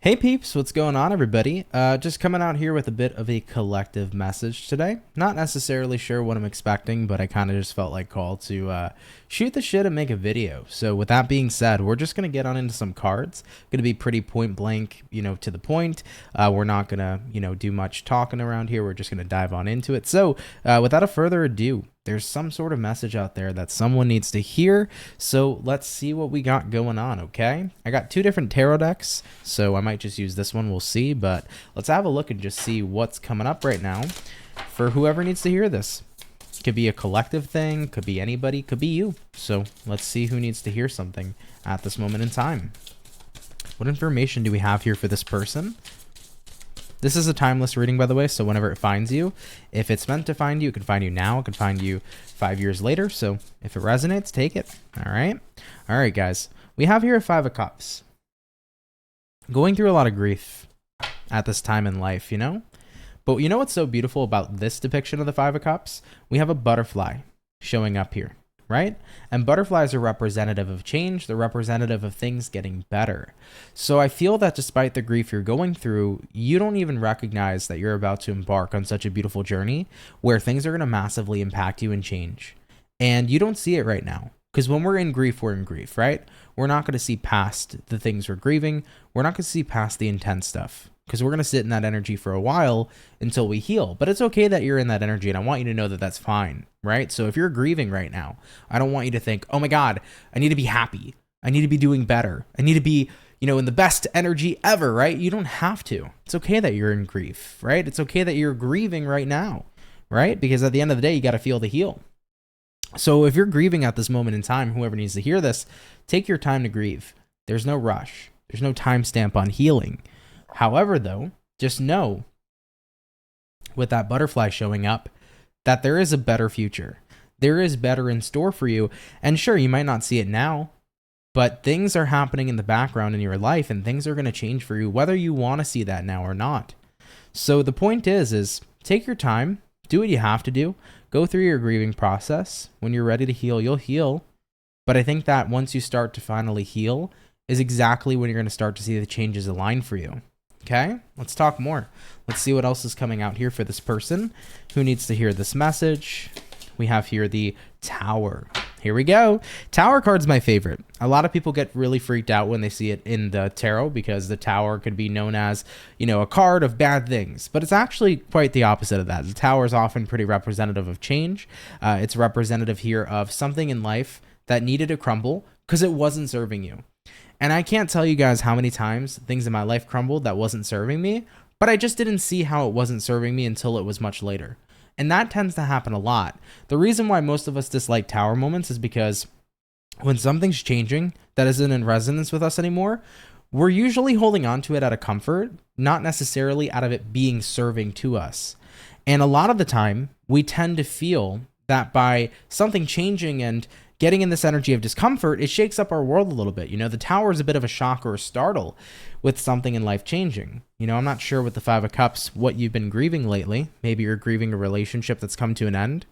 Hey peeps, what's going on everybody? Just coming out here with a bit of a collective message today. Not necessarily sure what I'm expecting, but I kind of just felt like called to shoot the shit and make a video. So with that being said, we're just going to get on into some cards. Going to be pretty point blank, to the point. We're not going to, do much talking around here. We're just going to dive on into it. So without a further ado, there's some sort of message out there that someone needs to hear. So let's see what we got going on, okay? I got two different tarot decks, so I might just use this one. We'll see, but let's have a look and just see what's coming up right now for whoever needs to hear this. Could be a collective thing, could be anybody, could be you. So let's see who needs to hear something at this moment in time. What information do we have here for this person? This is a timeless reading, by the way, so whenever it finds you, if it's meant to find you, it can find you now, it can find you 5 years later, so if it resonates, take it, all right? All right, guys, we have here a 5 of Cups. Going through a lot of grief at this time in life, But you know what's so beautiful about this depiction of the 5 of Cups? We have a butterfly showing up here, right? And butterflies are representative of change. They're representative of things getting better. So I feel that despite the grief you're going through, you don't even recognize that you're about to embark on such a beautiful journey where things are going to massively impact you and change. And you don't see it right now. Because when we're in grief, right? We're not going to see past the things we're grieving. We're not going to see past the intense stuff. Because we're going to sit in that energy for a while until we heal. But it's okay that you're in that energy, and I want you to know that that's fine, right? So if you're grieving right now, I don't want you to think, oh my God, I need to be happy. I need to be doing better. I need to be, in the best energy ever, right? You don't have to. It's okay that you're in grief, right? It's okay that you're grieving right now, right? Because at the end of the day, you got to feel the heal. So if you're grieving at this moment in time, whoever needs to hear this, take your time to grieve. There's no rush. There's no timestamp on healing. However, though, just know with that butterfly showing up that there is a better future. There is better in store for you. And sure, you might not see it now, but things are happening in the background in your life and things are going to change for you, whether you want to see that now or not. So the point is take your time, do what you have to do, go through your grieving process. When you're ready to heal, you'll heal. But I think that once you start to finally heal is exactly when you're going to start to see the changes align for you. Okay, let's talk more. Let's see what else is coming out here for this person who needs to hear this message. We have here the Tower. Here we go. Tower card's my favorite. A lot of people get really freaked out when they see it in the tarot because the Tower could be known as, a card of bad things. But it's actually quite the opposite of that. The Tower is often pretty representative of change. It's representative here of something in life that needed to crumble because it wasn't serving you. And I can't tell you guys how many times things in my life crumbled that wasn't serving me, but I just didn't see how it wasn't serving me until it was much later. And that tends to happen a lot. The reason why most of us dislike Tower moments is because when something's changing that isn't in resonance with us anymore, we're usually holding on to it out of comfort, not necessarily out of it being serving to us. And a lot of the time, we tend to feel that by something changing and getting in this energy of discomfort, it shakes up our world a little bit. The Tower is a bit of a shock or a startle with something in life changing. I'm not sure with the 5 of Cups what you've been grieving lately. Maybe you're grieving a relationship that's come to an end.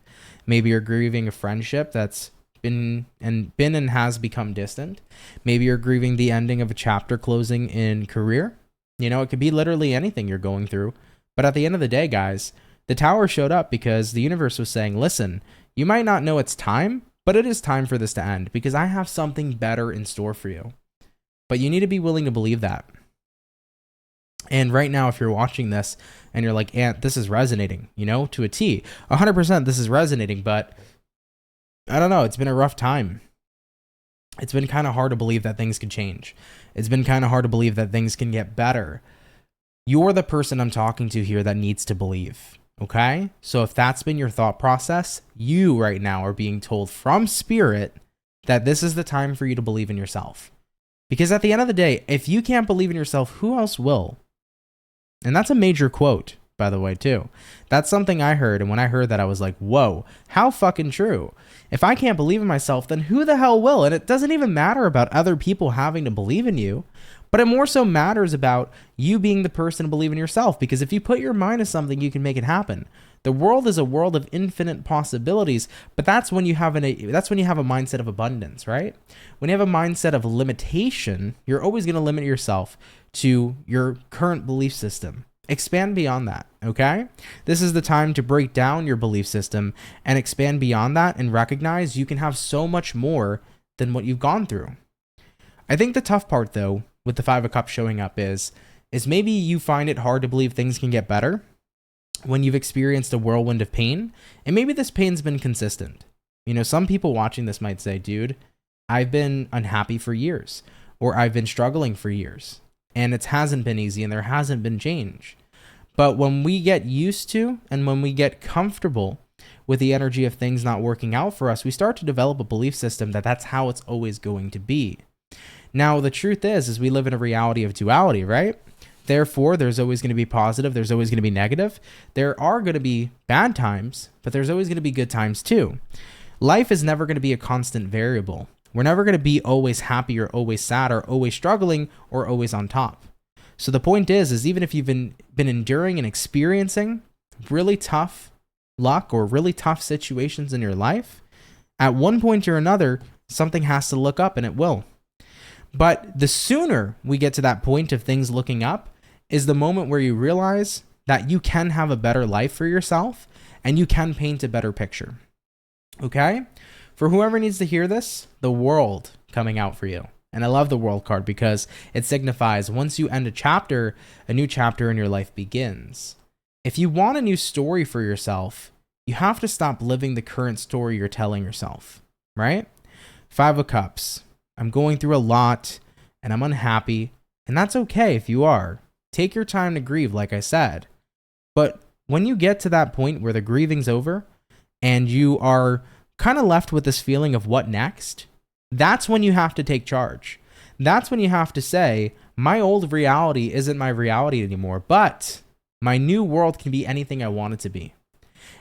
Maybe you're grieving a friendship that's been and has become distant. Maybe you're grieving the ending of a chapter closing in career. It could be literally anything you're going through. But at the end of the day, guys, the Tower showed up because the universe was saying, listen, you might not know it's time, but it is time for this to end because I have something better in store for you. But you need to be willing to believe that. And right now, if you're watching this and you're like, Ant, this is resonating, to a T, 100% this is resonating, but I don't know, it's been a rough time. It's been kind of hard to believe that things can change. It's been kind of hard to believe that things can get better. You're the person I'm talking to here that needs to believe. Okay, so if that's been your thought process, you right now are being told from spirit that this is the time for you to believe in yourself. Because at the end of the day, if you can't believe in yourself, who else will? And that's a major quote, by the way, too. That's something I heard, and when I heard that, I was like, whoa, how fucking true. If I can't believe in myself, then who the hell will? And it doesn't even matter about other people having to believe in you. But it more so matters about you being the person to believe in yourself, because if you put your mind to something, you can make it happen. The world is a world of infinite possibilities, but that's when you have a mindset of abundance, right? When you have a mindset of limitation, you're always going to limit yourself to your current belief system. Expand beyond that, okay? This is the time to break down your belief system and expand beyond that and recognize you can have so much more than what you've gone through. I think the tough part, though, with the Five of Cups showing up is maybe you find it hard to believe things can get better when you've experienced a whirlwind of pain, and maybe this pain's been consistent. You know, some people watching this might say, dude, I've been unhappy for years, or I've been struggling for years, and it hasn't been easy and there hasn't been change. But when we get used to and when we get comfortable with the energy of things not working out for us, we start to develop a belief system that that's how it's always going to be. Now, the truth is we live in a reality of duality, right? Therefore, there's always going to be positive. There's always going to be negative. There are going to be bad times, but there's always going to be good times too. Life is never going to be a constant variable. We're never going to be always happy or always sad or always struggling or always on top. So the point is even if you've been enduring and experiencing really tough luck or really tough situations in your life, at one point or another, something has to look up, and it will. But the sooner we get to that point of things looking up is the moment where you realize that you can have a better life for yourself and you can paint a better picture. Okay? For whoever needs to hear this, the world coming out for you. And I love the world card because it signifies once you end a chapter, a new chapter in your life begins. If you want a new story for yourself, you have to stop living the current story you're telling yourself, right? Five of Cups. I'm going through a lot and I'm unhappy, and that's okay if you are. Take your time to grieve, like I said. But when you get to that point where the grieving's over and you are kind of left with this feeling of what next, that's when you have to take charge. That's when you have to say, my old reality isn't my reality anymore, but my new world can be anything I want it to be.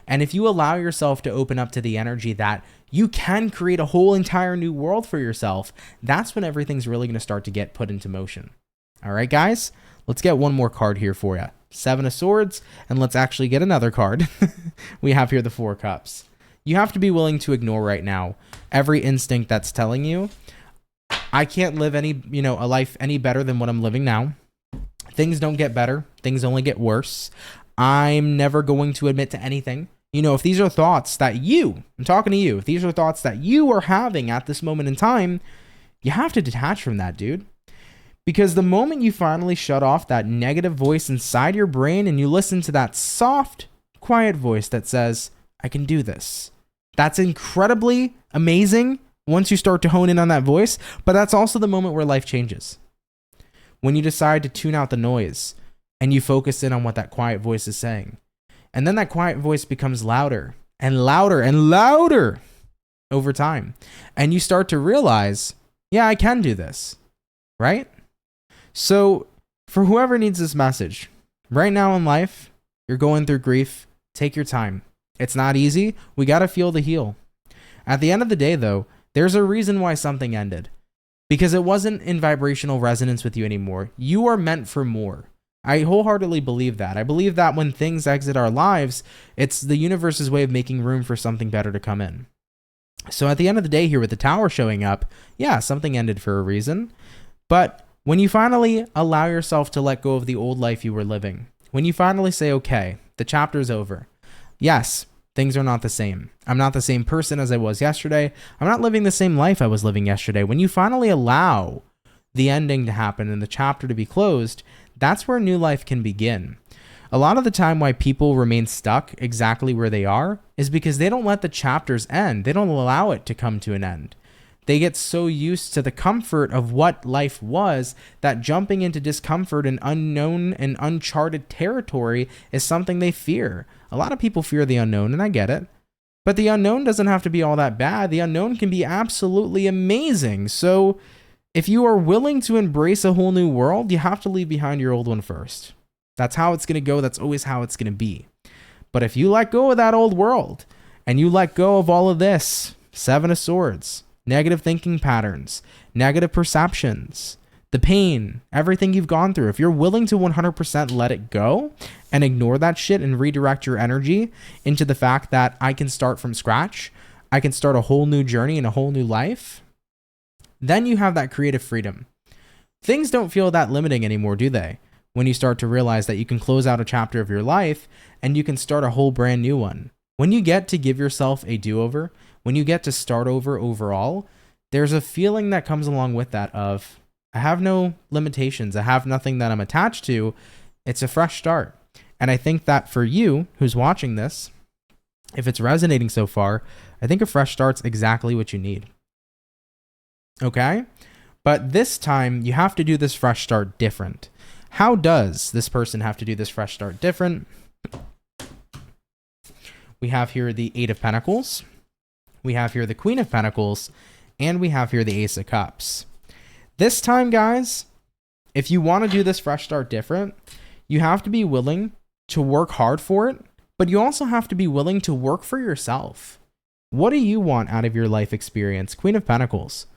And if you allow yourself to open up to the energy that you can create a whole entire new world for yourself, that's when everything's really going to start to get put into motion. All right, guys, let's get one more card here for you. Seven of Swords, and let's actually get another card. We have here the Four of Cups. You have to be willing to ignore right now every instinct that's telling you, I can't live a life any better than what I'm living now. Things don't get better. Things only get worse. I'm never going to admit to anything. If these are thoughts that I'm talking to you, if these are thoughts that you are having at this moment in time, you have to detach from that, dude. Because the moment you finally shut off that negative voice inside your brain and you listen to that soft, quiet voice that says, I can do this. That's incredibly amazing once you start to hone in on that voice, but that's also the moment where life changes. When you decide to tune out the noise and you focus in on what that quiet voice is saying. And then that quiet voice becomes louder and louder and louder over time. And you start to realize, yeah, I can do this, right? So for whoever needs this message, right now in life, you're going through grief, take your time. It's not easy. We got to feel to heal. At the end of the day, though, there's a reason why something ended. Because it wasn't in vibrational resonance with you anymore. You are meant for more. I wholeheartedly believe that. I believe that when things exit our lives, it's the universe's way of making room for something better to come in. So at the end of the day here with the Tower showing up, yeah, something ended for a reason. But when you finally allow yourself to let go of the old life you were living, when you finally say, okay, the chapter's over. Yes, things are not the same. I'm not the same person as I was yesterday. I'm not living the same life I was living yesterday. When you finally allow the ending to happen and the chapter to be closed, that's where new life can begin. A lot of the time why people remain stuck exactly where they are is because they don't let the chapters end. They don't allow it to come to an end. They get so used to the comfort of what life was that jumping into discomfort and unknown and uncharted territory is something they fear. A lot of people fear the unknown, and I get it. But the unknown doesn't have to be all that bad. The unknown can be absolutely amazing. So if you are willing to embrace a whole new world, you have to leave behind your old one first. That's how it's going to go. That's always how it's going to be. But if you let go of that old world and you let go of all of this, Seven of Swords, negative thinking patterns, negative perceptions, the pain, everything you've gone through, if you're willing to 100% let it go and ignore that shit and redirect your energy into the fact that I can start from scratch, I can start a whole new journey and a whole new life, then you have that creative freedom. Things don't feel that limiting anymore, do they? When you start to realize that you can close out a chapter of your life and you can start a whole brand new one. When you get to give yourself a do-over, when you get to start over overall, there's a feeling that comes along with that of, I have no limitations. I have nothing that I'm attached to. It's a fresh start. And I think that for you who's watching this, if it's resonating so far, I think a fresh start's exactly what you need. Okay? But this time you have to do this fresh start different. How does this person have to do this fresh start different? We have here the Eight of Pentacles. We have here the Queen of Pentacles. And we have here the Ace of Cups. This time, guys, if you want to do this fresh start different, you have to be willing to work hard for it, but you also have to be willing to work for yourself. What do you want out of your life experience? Queen of Pentacles.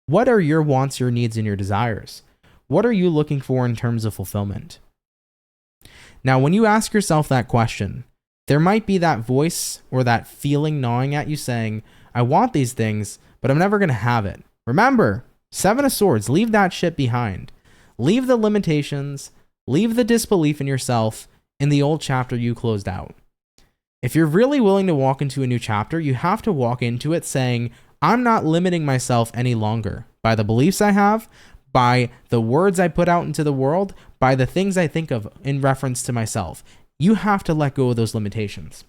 What are your wants, your needs, and your desires? What are you looking for in terms of fulfillment? Now, when you ask yourself that question, there might be that voice or that feeling gnawing at you saying, I want these things, but I'm never going to have it. Remember, Seven of Swords, leave that shit behind. Leave the limitations, leave the disbelief in yourself in the old chapter you closed out. If you're really willing to walk into a new chapter, you have to walk into it saying, I'm not limiting myself any longer by the beliefs I have, by the words I put out into the world, by the things I think of in reference to myself. You have to let go of those limitations.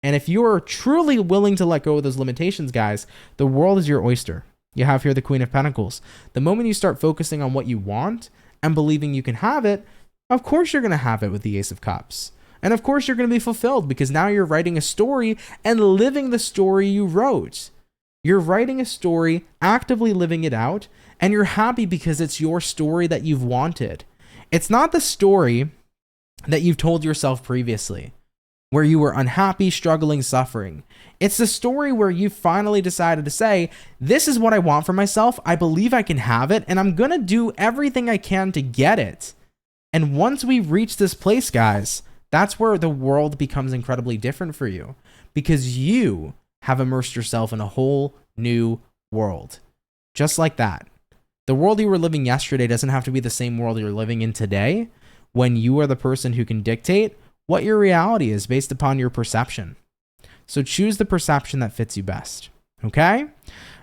And if you're truly willing to let go of those limitations, guys, the world is your oyster. You have here the Queen of Pentacles. The moment you start focusing on what you want and believing you can have it, of course you're going to have it with the Ace of Cups. And of course you're going to be fulfilled because now you're writing a story and living the story you wrote. You're writing a story, actively living it out, and you're happy because it's your story that you've wanted. It's not the story that you've told yourself previously, where you were unhappy, struggling, suffering. It's the story where you finally decided to say, this is what I want for myself. I believe I can have it, and I'm going to do everything I can to get it. And once we reach this place, guys, that's where the world becomes incredibly different for you because you have immersed yourself in a whole new world. Just like that. The world you were living yesterday doesn't have to be the same world you're living in today when you are the person who can dictate what your reality is based upon your perception. So choose the perception that fits you best. Okay?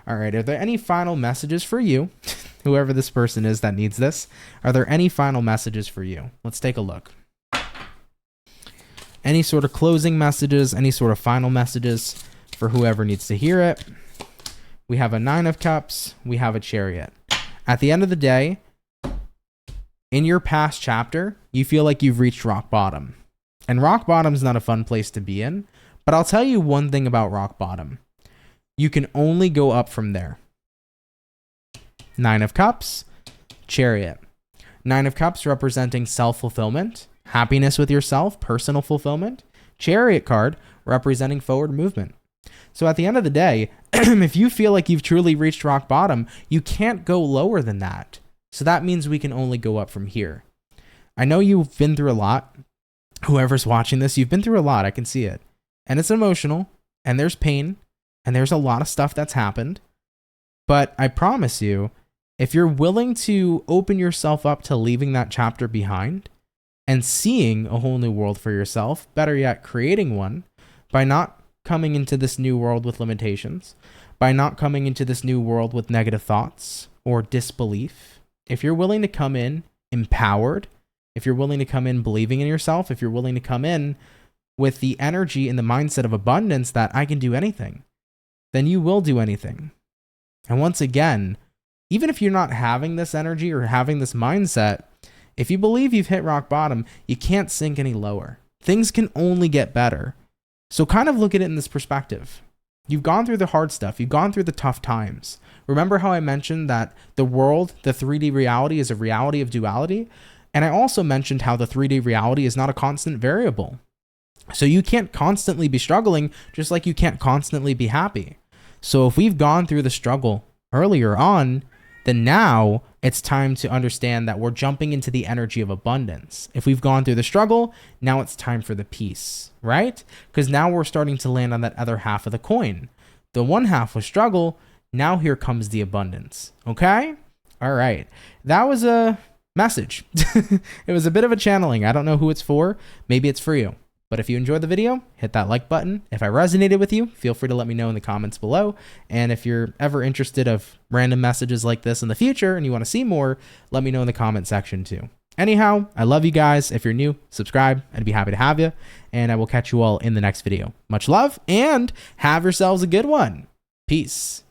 All right. Are there any final messages for you? Whoever this person is that needs this. Are there any final messages for you? Let's take a look. Any sort of closing messages, any sort of final messages for whoever needs to hear it. We have a Nine of Cups. We have a Chariot. At the end of the day, in your past chapter, you feel like you've reached rock bottom. And rock bottom is not a fun place to be in. But I'll tell you one thing about rock bottom. You can only go up from there. Nine of Cups, Chariot. Nine of Cups representing self-fulfillment, happiness with yourself, personal fulfillment. Chariot card representing forward movement. So at the end of the day, if you feel like you've truly reached rock bottom, you can't go lower than that. So that means we can only go up from here. I know you've been through a lot. Whoever's watching this, you've been through a lot. I can see it. And it's emotional, and there's pain, and there's a lot of stuff that's happened. But I promise you, if you're willing to open yourself up to leaving that chapter behind and seeing a whole new world for yourself, better yet, creating one by not coming into this new world with limitations, by not coming into this new world with negative thoughts or disbelief, if you're willing to come in empowered, if you're willing to come in believing in yourself, if you're willing to come in with the energy and the mindset of abundance that I can do anything, then you will do anything. And once again, even if you're not having this energy or having this mindset, if you believe you've hit rock bottom, you can't sink any lower. Things can only get better. So kind of look at it in this perspective. You've gone through the hard stuff. You've gone through the tough times. Remember how I mentioned that the world, the 3D reality, is a reality of duality? And I also mentioned how the 3D reality is not a constant variable. So you can't constantly be struggling, just like you can't constantly be happy. So if we've gone through the struggle earlier on, then now it's time to understand that we're jumping into the energy of abundance. If we've gone through the struggle, now it's time for the peace, right? Because now we're starting to land on that other half of the coin. The one half was struggle. Now here comes the abundance. Okay? All right. That was a message. It was a bit of a channeling. I don't know who it's for. Maybe it's for you. But if you enjoyed the video, hit that like button. If I resonated with you, feel free to let me know in the comments below. And if you're ever interested of random messages like this in the future and you want to see more, let me know in the comment section too. Anyhow, I love you guys. If you're new, subscribe. I'd be happy to have you. And I will catch you all in the next video. Much love and have yourselves a good one. Peace.